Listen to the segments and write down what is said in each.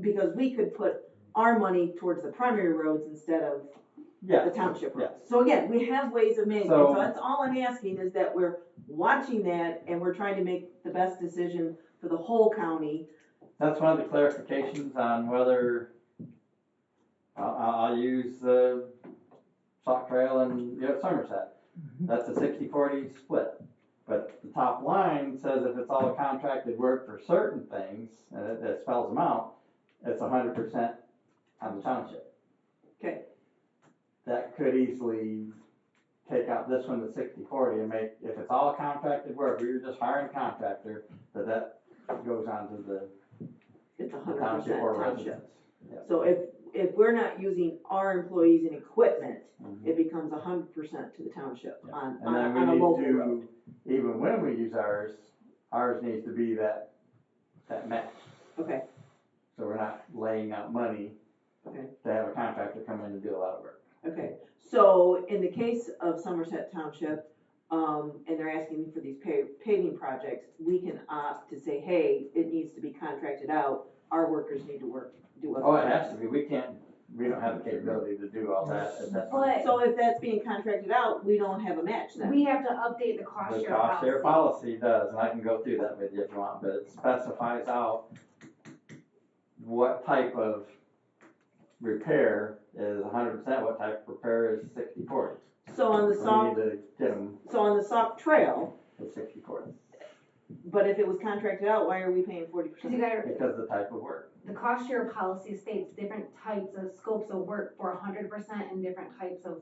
because we could put our money towards the primary roads instead of the township roads. Yes. So again, we have ways of managing, So- so that's all I'm asking is that we're watching that and we're trying to make the best decision for the whole county. That's one of the clarifications on whether, I'll use the Sauk Trail and, Somerset. That's a 60-40 split. But the top line says if it's all contracted work for certain things, and it spells them out, it's 100% on the township. Okay. That could easily take out this one, the 60-40, and make, if it's all contracted work, we were just hiring a contractor, that goes on to the It's township 100% or township. residents. Yeah. So if we're not using our employees and equipment, Mhm. it becomes 100% to the township Yeah. on And then we a need local to, road. even when we use ours needs to be that match. Okay, So we're not laying out money okay, to have a contractor come in and do a lot of work. okay. So in the case of Somerset Township, and they're asking for these paving projects, we can opt to say, hey, it needs to be contracted out, our workers need to do other Oh, it things. has to be. We don't have the capability to do all that at that point. But So if that's being contracted out, we don't have a match then. we have to update the cost The share cost share policy. policy does, and I can go through that with you if you want, but it specifies out what type of repair is 100%, what type of repair is 60-40. So on the So we Sauk, need to get them so on the Sauk Trail, at 60-40 but if it was contracted out, why are we paying 40%? Cause you gotta, because of the type of work. the cost share policy states different types of scopes of work for 100% and different types of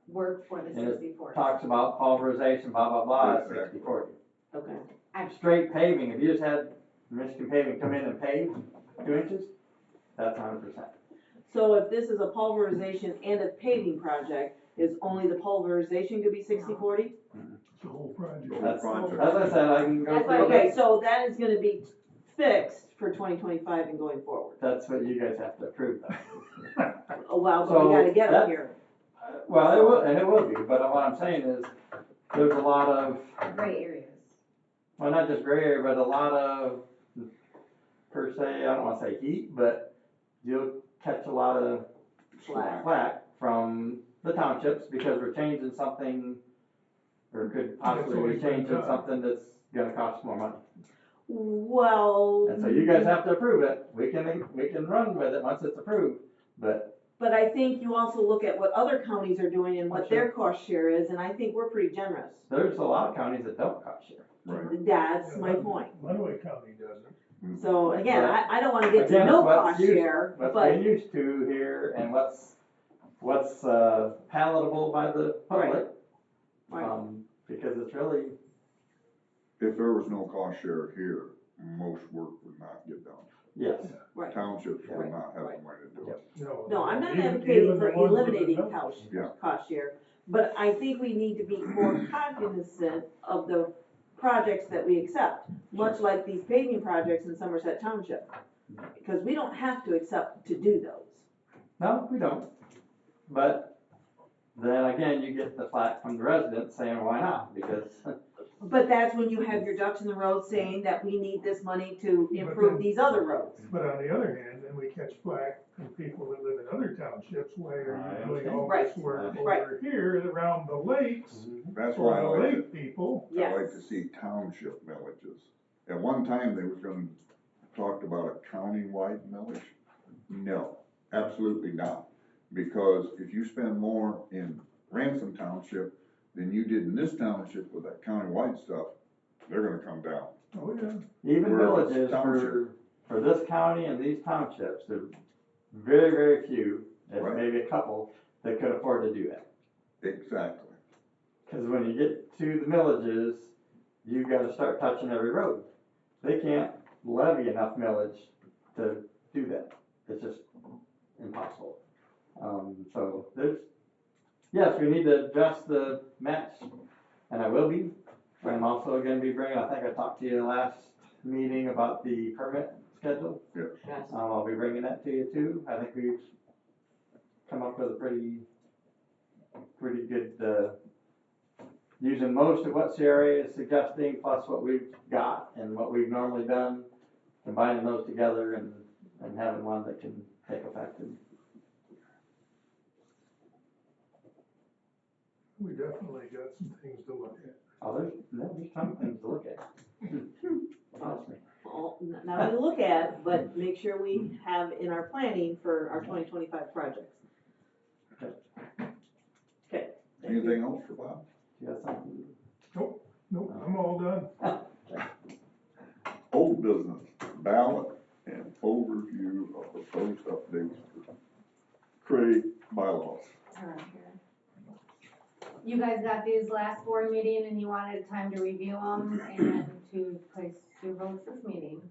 work for the And it 60-40. Talks about pulverization, blah, blah, blah, it's 60-40. Okay. Straight paving, if you just had Michigan Paving come in and pave 2 inches, that's 100%. So if this is a pulverization and a paving project, is only the pulverization could be 60-40? It's a whole project. That's, project. as I said, I can go That's through why- Okay, this. so that is gonna be fixed for 2025 and going forward. That's what you guys have to approve though. Oh, wow, but So we gotta get them that- here. Well, it will, and it will be, but what I'm saying is, there's a lot of, Gray areas. well, not just gray area, but a lot of, per se, I don't wanna say heat, but you'll catch a lot of flack from the townships because we're changing something, or could possibly be changing something that's gonna cost more money. Well. And so you guys have to approve it, we can run with it once it's approved, but But I think you also look at what other counties are doing and what Sure. their cost share is, and I think we're pretty generous. there's a lot of counties that don't cost share. Right. That's my point. Monterey County doesn't. So again, But I don't wanna get to again, no it's what's cost used- share, What's but, being used to here and what's palatable by the public, right, because it's really, If there was no cost share here, most work would not get done. yes. right. Townships Right, would not have right. the money to do it. No, I'm not Even- advocating even for the ones with the eliminating numbers. cost share, but I think we need to be more cognizant of the projects that we accept, much like these paving projects in Somerset Township. Because we don't have to accept to do those. No, we don't. But then again, you get the flack from the residents saying, why not? Because, But that's when you have your ducks in the road saying that we need this money to But improve then- these other roads. But on the other hand, then we catch flack from people that live in other townships, why are I you doing understand. all Right. this work Right. over here around the lakes? That's For why the I like lake people, I like to Yes, see township villages. At one time, they was gonna talk about a county-wide millage. No, absolutely not. Because if you spend more in Ransom Township than you did in this township with that county-wide stuff, they're gonna come down. oh yeah. even Where villages township. for this county and these townships, there's very, very few, if Right. maybe a couple, that could afford to do that. Exactly. Because when you get to the villages, you've got to start touching every road. They can't levy enough millage to do that. It's just impossible. So yes, we need to adjust the match, and I will be. I'm also going to be bringing, I think I talked to you last meeting about the permit schedule. yes. I'll be bringing that to you too. I think we've come up with a pretty good, using most of what CRA is suggesting, plus what we've got and what we've normally done, combining those together, and and having one that can take effect. We definitely got some things to look at. Oh, there's some things to look at. Trust me. Well, not only look at, but make sure we have in our planning for our 2025 projects. Okay. Thank you. Anything else for Bob? You got something? Nope, I'm all done. Old business, ballot and overview of proposed updates for Craig bylaws. You guys got these last board meeting and you wanted time to review them and to place your votes this meeting.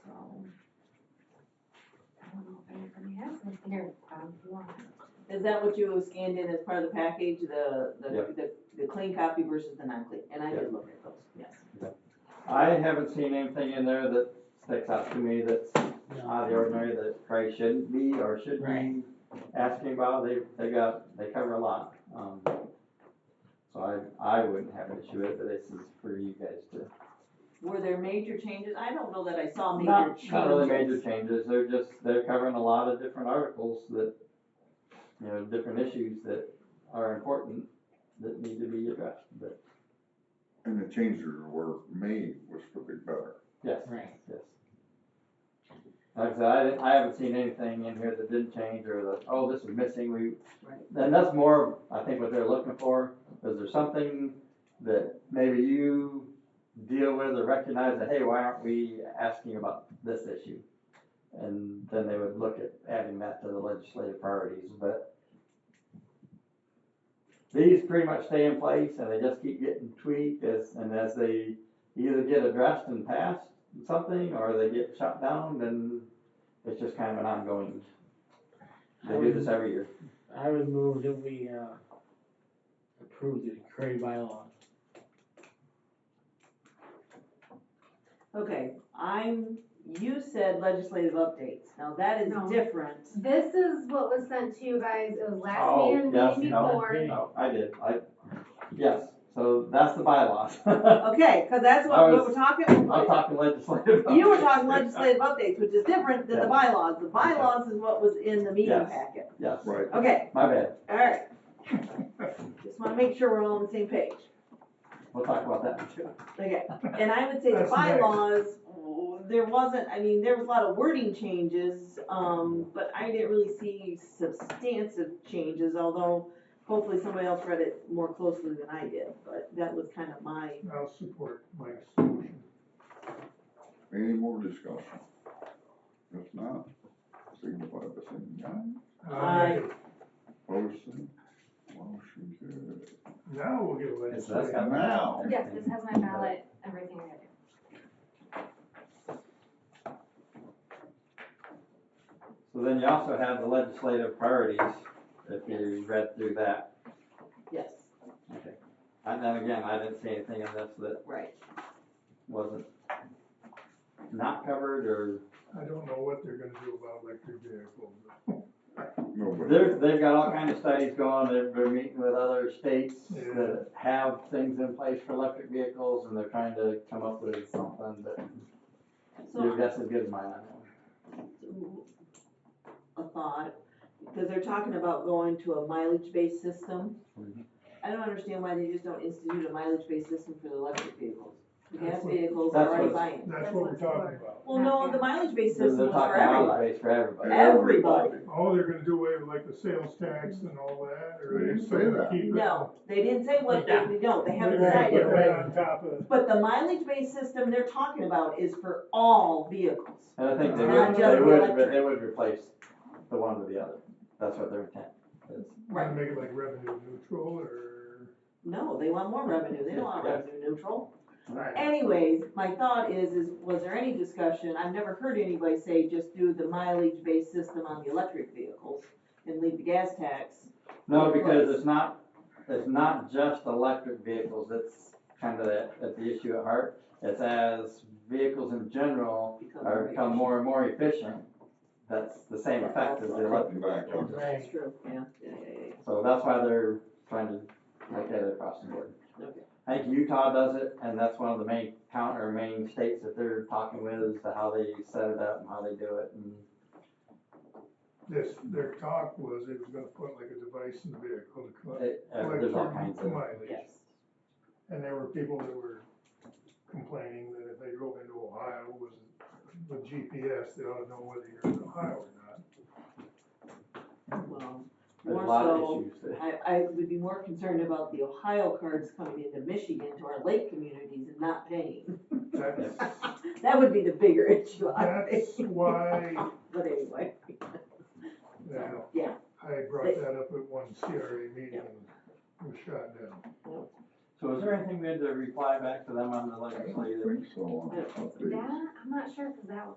So, I don't know if anybody has something here, if you want. Is that what you scanned in as part of the package, Yep. the clean copy versus the non-clean? And I did look at those, yes. I haven't seen anything in there that sticks out to me that's out of the ordinary that Craig shouldn't be or should be asking about. They cover a lot. So I wouldn't have an issue with it, but this is for you guys to. Were there major changes? I don't know that I saw major Not changes. really major changes, they're covering a lot of different articles that, different issues that are important that need to be addressed, but. And the changes were made was for the better. Yes. Right. Yes. Like I said, I haven't seen anything in here that didn't change or that, oh, this is missing, Right. and that's more, I think, what they're looking for. Is there something that maybe you deal with or recognize that, hey, why aren't we asking about this issue? And then they would look at adding that to the legislative priorities, but these pretty much stay in place and they just keep getting tweaked as they either get addressed and passed something or they get shut down, then it's just kind of an ongoing, they do this every year. I would move that we, approve the Craig bylaw. Okay, you said legislative updates. Now that is No. different. This is what was sent to you guys, it was last Oh, meeting, the yes, meeting no. before. No, I did, yes, so that's the bylaws. Okay, cause that's I what was- we're talking. I'm talking legislative. You were talking legislative updates, which is different than the Yeah. bylaws. The bylaws is what was in the meeting Yes. packet. Yes, Right. Okay, my bad, alright. Just wanna make sure we're all on the same page. we'll talk about that too. Okay, and I would say the That's next. bylaws, there wasn't, there was a lot of wording changes, but I didn't really see substantive changes, although hopefully somebody else read it more closely than I did, but that was kind of my, I'll support Mike's motion. Any more discussion? If not, signify by saying aye. Aye. Opposed, same. Motion carried. Now we'll get a Yes, that's legislative. got- Now, Yes, this has my ballot, everything I do. So then you also have the legislative priorities, if you read through that. yes, Okay. And then again, I didn't see anything in this that right. wasn't not covered or, I don't know what they're gonna do about electric vehicles. nobody. they've got all kinds of studies going, they're meeting with other states Yeah. that have things in place for electric vehicles and they're trying to come up with something, but your So, guess is good as mine on that one. a thought, because they're talking about going to a mileage-based system. Mhm. I don't understand why they just don't institute a mileage-based system for the electric vehicles. The gas That's what- vehicles that's are already what's- buying. That's what we're talking about. Well, no, the mileage-based system They're was for talking everybody. mileage based for everybody. Everybody. Oh, they're gonna do away with like the sales tax and all that, or They they're didn't still say gonna that. keep it? No, they didn't say what they don't, they haven't They're gonna decided. put that on top of, But the mileage-based system they're talking about is for all vehicles. And I think they Not would, just they the would, electric. they would replace the one with the other. That's what their intent is. wanna make it like revenue neutral, or? No, they want more revenue, they don't want Yeah. revenue neutral. Right. Anyways, my thought is, was there any discussion, I've never heard anybody say just do the mileage-based system on the electric vehicles and leave the gas tax. No, in because place. it's not just electric vehicles, that's kind of that's the issue at heart. It's as vehicles in general become more and more efficient, that's the same effect as the electric Back vehicles. on. That's true, yeah. So that's why they're trying to look at it across the board. Okay. I think Utah does it, and that's one of the main states that they're talking with as to how they set it up and how they do it, and Their talk was it was gonna put like a device in the vehicle to collect there's all your kinds of. mileage. Yes. And there were people that were complaining that if they drove into Ohio with GPS, they ought to know whether you're in Ohio or not. Well, There's a more lot of so, issues. I would be more concerned about the Ohio cards coming into Michigan to our lake communities and not paying. That's, That would be the bigger issue, I that's think. why, But anyway, yeah. I brought that up at one CRA meeting and was shot down. So is there anything we had to reply back to them on the I don't legislative? think so on the updates. That, I'm not sure, cause that was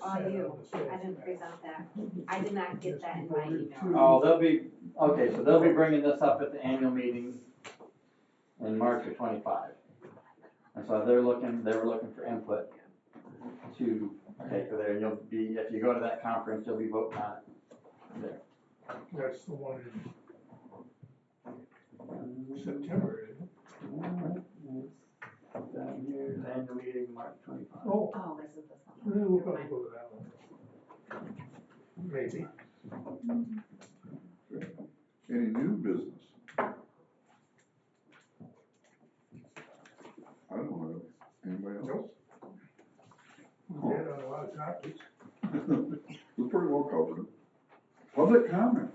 all you, I didn't present that, I did not get that in my email. Oh, they'll be bringing this up at the annual meeting in March of 25. And so they were looking for input to take to there, and you'll be, if you go to that conference, you'll be voting on it there. That's the one in September, isn't it? Down here, the annual meeting, March 25. Oh, Oh, this is the one. we'll probably go to that one. Maybe. Any new business? I don't know, anybody else? Nope. We had on a lot of topics. We pretty well covered it. Public comment?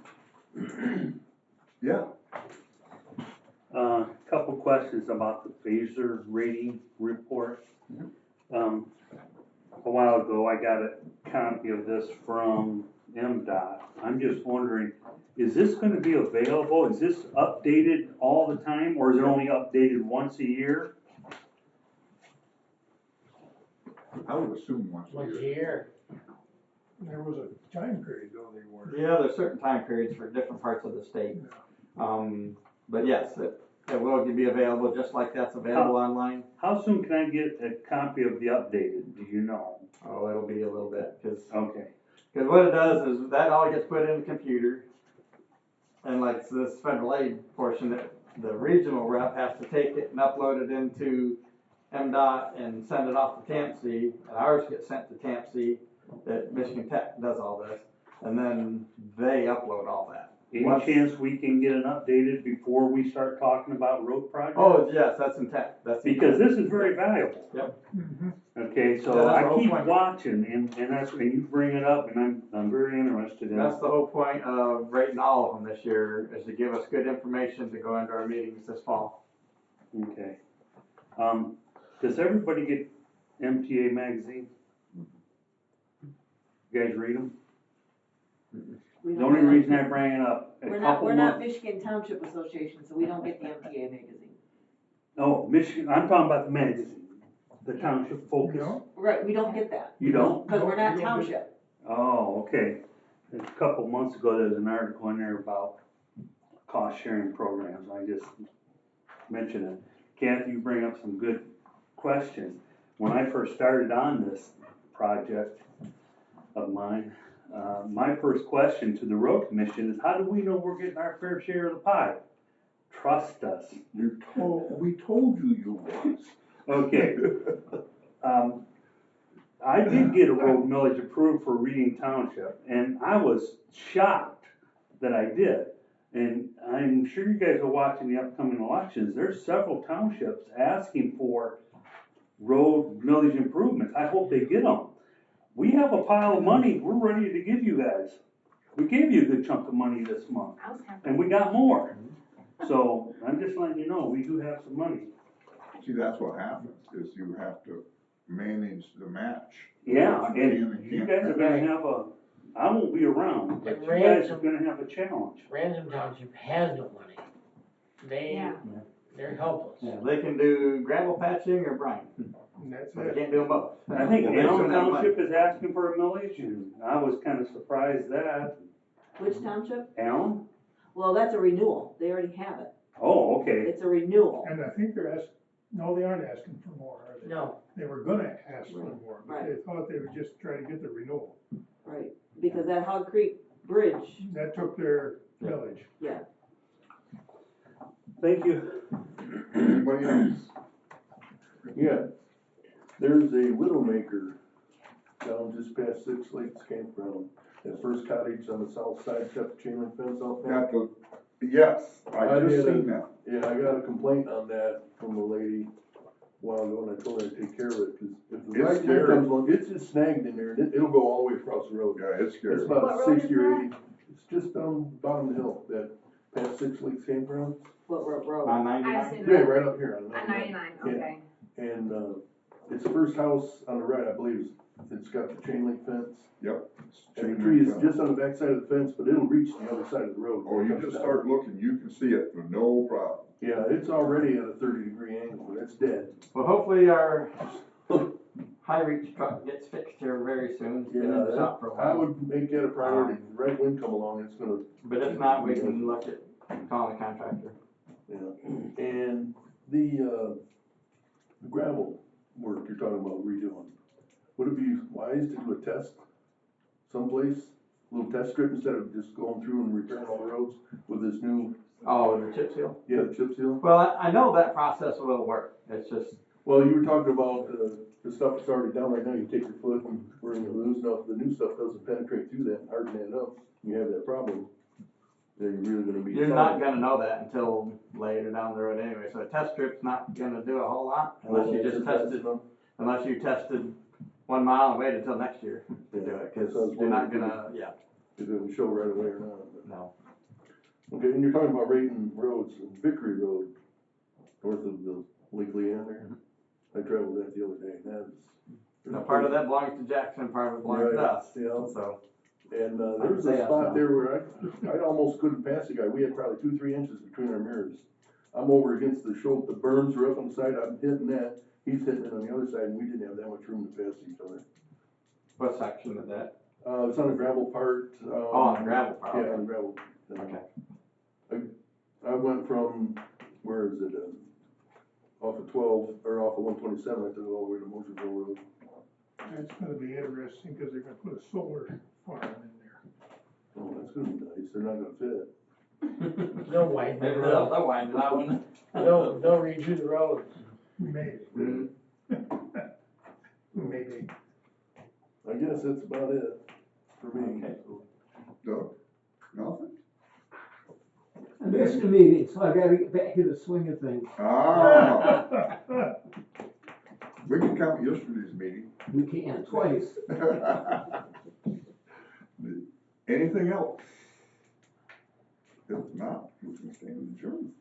Yeah, Couple questions about the phaser rating report. A while ago, I got a copy of this from MDOT. I'm just wondering, is this gonna be available? Is this updated all the time, or is it only updated once a year? I would assume once a Once a year. year. There was a time period though they weren't. Yeah, there's certain time periods for different parts of the state. But yes, it will be available just like that's available online. How soon can I get a copy of the updated, do you know? Oh, it'll be a little bit, Okay, because what it does is that all gets put in the computer. And like this federal aid portion, that the regional rep has to take it and upload it into MDOT and send it off to TAMC. And ours gets sent to TAMC, that Michigan Tech does all this. And then they upload all that. any Once- chance we can get an updated before we start talking about road projects? Oh, yes, that's intent, that's. Because this is very valuable. Mhm. Okay, Yeah, so that's the I whole keep point. watching, and that's when you bring it up, and I'm very interested in That's it. the whole point of rating all of them this year, is to give us good information to go into our meetings this fall. Okay. Does everybody get MTA magazine? You guys read them? We The don't only have- reason I bring it up, a We're not couple months. Michigan Township Association, so we don't get the MTA magazine. Oh, Michigan, I'm talking about the magazine, the township focus. No, Right, we don't get that, You don't? because we're No, not we don't get- township. Oh, okay. A couple months ago, there was an article in there about cost sharing programs, I just mentioned it. Kathy, you bring up some good questions. When I first started on this project of mine, my first question to the road commission is, how do we know we're getting our fair share of the pie? Trust us. We told you was. Okay. I did get a road millage approved for Reading Township, and I was shocked that I did. And I'm sure you guys are watching the upcoming elections. There's several townships asking for road millage improvements. I hope they get them. We have a pile of money. We're ready to give you guys. We gave you a good chunk of money this month, I was happy. and we got more. So I'm just letting you know, we do have some money. See, that's what happens, is you have to manage the match. Yeah, What you and can and you can't guys are do. gonna have I won't be around, but And you guys are ransom- gonna have a challenge. Ransom Township has no money. Yeah. They're helpless. Yeah, they can do gravel patching or brine, and that's but they it. can't do them both. I think They Allen don't have money. Township is asking for a millage, and I was kinda surprised that. Which township? Allen? Well, that's a renewal, they already have it, Oh, okay. it's a renewal. And I think they're no, they aren't asking for more, are they? No, They were gonna ask for more, but they Right. thought they would just try to get the renewal. Right, because that Hog Creek Bridge, That took their Yeah. village. yeah, Thank you. Anybody else? Yeah, there's a Widowmaker down just past Six Lakes Campground. That first cottage on the south side, got the chain link fence out there. Got the, yes, I I just did seen that. Yeah, I got a complaint on that from a lady a while ago, and I told her to take care of it, cause if the It's right time scary. comes along, it's just snagged in there, and it'll go all the way across the road. Yeah, it's It's scary. What about road is 60 or that? 80, it's just down bottom of the hill, that past Six Lakes Campground. What road? On I've 99? seen Yeah, that, right up here on on 99, Yeah. okay. And, it's the first house on the right, I believe, it's got the chain link fence. Yep. And the tree is just on the back side of the fence, but it'll reach the other side of the road. Oh, you just start looking, you can see it with no problem. Yeah, it's already at a 30-degree angle, it's dead. Well, hopefully our high reach truck gets fixed here very soon. It's been in the shop for a I while. would make that a priority, right wind come along, it's gonna, But if not, we can look at calling the contractor. yeah. And the gravel work you're talking about redoing, would it be wise to do a test someplace? A little test strip instead of just going through and repairing all the roads with this new, Oh, the chip seal? yeah, chip seal? Well, I know that process will work. It's just, Well, you were talking about the stuff that's already down right now, you take your foot and burn the loose, now if the new stuff doesn't penetrate through that and harden it up, you have that problem. Then you're really gonna be. you're not gonna know that until later down the road anyway. So a test strip's not gonna do a whole lot unless you just tested, unless you tested 1 mile and waited until next year to do it, cause you're not gonna, yeah, If it would show right away or not, but. no. Okay, and you're talking about rating roads, Vickery Road, north of the Lake Leanne there. I traveled that the other day, and that's. No, part of that belongs to Jackson, part of it belongs to Right, us, yeah. so. And, I there would was say a us spot now. there where I almost couldn't pass the guy, we had probably 2-3 inches between our mirrors. I'm over against the shoulder, the berms were up on the side, I'm hitting that, he's hitting it on the other side, and we didn't have that much room to pass each other. What section of that? It's on the gravel part. Oh, on the gravel part, Yeah, okay. on the gravel. Okay. I went from, where is it, off of 12, or off of 127, I took it all the way to Motionville Road. It's gonna be interesting, cause they're gonna put a solar farm in there. Oh, that's gonna be nice, they're not gonna fit. No widen the Maybe road. they'll wind that one. They'll redo the road. Maybe, Mhm. maybe. I guess that's about it for me. Okay. Doug? Nothing? I missed the meeting, so I gotta get back in the swing of things. Ah, we can count yesterday's meeting. We can, twice. Anything else? If not, we can stand adjourned.